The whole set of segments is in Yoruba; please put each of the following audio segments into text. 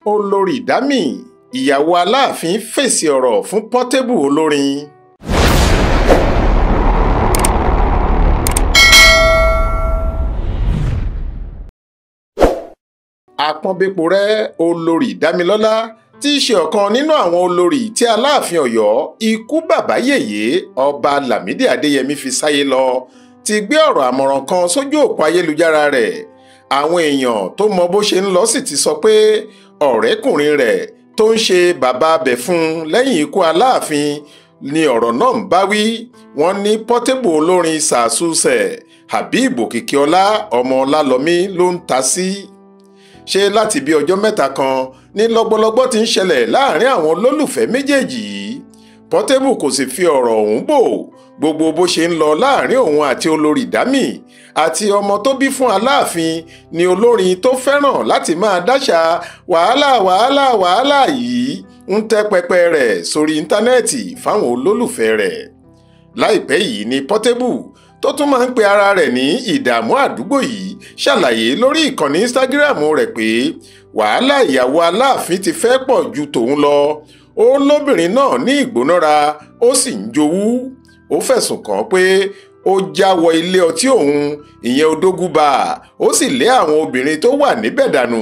olórí Dami ìyàwó Aláàfin fèsì ọ̀rọ̀ fún Portable olórin. Àpọ́nbéporẹ́ olórí Dámilọ́lá tí í ṣe ọ̀kan nínú àwọn olórí tí Aláàfin Ọ̀yọ́ ikú bàbá yèyé ọba Lámídì Adéyẹmí fi sáyé lọ ti gbé ọ̀rọ̀ àmọ̀ràn kan sójú òpó ayélujára rẹ̀. Àwọn èèyàn tó mọ bó ṣe ń lọ sì ti sọ pé ọ̀rẹ́kùnrin rẹ̀ tó ń ṣe bàbá abẹ fún lẹ́yìn ikú Aláàfin ni ọ̀rọ̀ náà ń bá wí. Wọ́n ní Portable olórin sàásùsẹ̀ Habib Òkìkíọlá ọmọ Ọlálọ́mí ló ń ta sí. Ṣé láti bí ọjọ́ mẹ́ta kan ní lọ́gbọ́lọ́gbọ́ ti ń ṣẹlẹ̀ láàrin àwọn olólùfẹ́ méjèèjì yìí. Portable kò sì fi ọ̀rọ̀ ọ̀hún bò gbogbo bó ṣe ń lọ láàrin òun àti olórí Dami àti ọmọ tó bí fún Aláàfin ni olórin tó fẹ́ràn láti máa dáṣà wàhálà yìí ń tẹ́ pẹpẹ rẹ̀ sórí íńtánẹ́ẹ̀tì fáwọn olólùfẹ́ rẹ̀. Láìpẹ́ yìí ni Portable tó tún máa ń pe ara rẹ̀ ní ìdààmú àdúgbò yìí ṣàlàyé lórí ìkànnì Instagram rẹ̀ pé wàhálà ìyàwó Aláàfin ti fẹ́ pọ̀ ju tòun lọ. Ó lóbìnrin náà ní ìgbónára ó sì ń jowú. Ó fẹ̀sùn kàn pé ó já wọ ilé ọtí òun ìyẹn Odógúbà ó sì lé àwọn obìnrin tó wà níbẹ̀ dànù,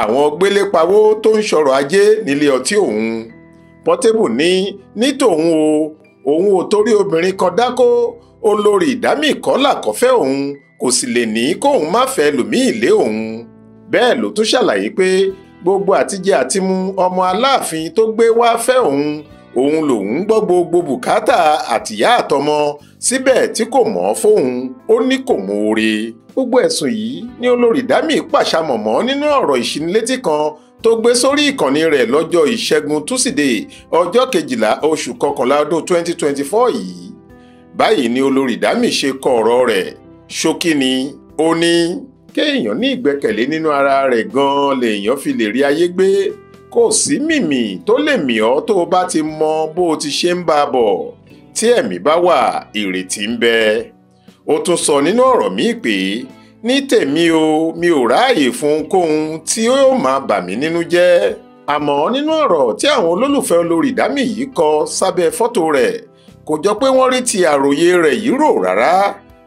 àwọn gbélépawó tó ń ṣọrọ̀ ajé nílé ọtí òun. Portable ní tòun òun ò torí obìnrin kan dákó. Olórí Dami kọ́là kọ́fẹ́ òun kò sì lè ní kóun má fẹ́ lòmíì lé òun. Bẹ́ẹ̀ ló tún ṣàlàyé pé gbogbo àtijẹ àtimú ọmọ Aláàfin tó gbé wá fẹ́ òun lòun gbọ́ gbogbo bùkátà àtìyá àtọmọ síbẹ̀ tí kò mọ̀ fóun ó ní kò mọ̀ọ́re. Gbogbo ẹ̀sùn yìí ni olórí Dami pàṣàmọ̀mọ́ nínú ọ̀rọ̀ ìṣínilétí kan tó gbé sórí ìkànnì rẹ̀ lọ́jọ́ Ìṣẹ́gun Túsídẹ̀ẹ́ ọjọ́ 12 oṣù kọkànlá ọdún 2024 yìí. Báyìí ni olórí Dami ṣe kọ ọ̀rọ̀ rẹ̀ ṣókí ni ó ní kéèyàn ní ìgbẹ́kẹ̀lé nínú ara rẹ̀ gan-an lèèyàn fi lè rí ayé gbé. Kò sí mìmì tó lè mì ọ́ tó o bá ti mọ bó o ti ṣe ń bá a bọ̀. Tí ẹ̀mí bá wà ìrètí ń bẹ. Ó tún sọ nínú ọ̀rọ̀ míì pé ní tèmi o mi ò ráàyè fún ohunkóhun tí ó máa bà mí nínú jẹ́. Àmọ́ nínú ọ̀rọ̀ tí àwọn olólùfẹ́ olórí Dami yìí kọ sábẹ́ fọ́tò rẹ̀ kò jọ pé wọ́n rí ti àròyé rẹ̀ yìí rò rárá.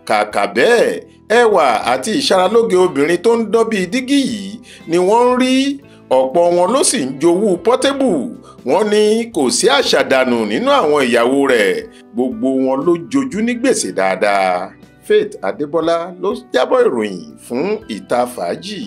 Kàkà bẹ́ẹ̀ ẹwà àti ìṣaralóge obìnrin tó ń dán bíi dígí yìí ni wọ́n ń rí. Ọ̀pọ̀ wọn ló sì ń jowú Portable. Wọ́n ní kò sí àṣàdànù nínú àwọn ìyàwó rẹ̀, gbogbo wọn ló jojú ní gbèsè dáadáa. Faith Adébọ́lá ló jábọ̀ ìròyìn fún Ìta Fàájì.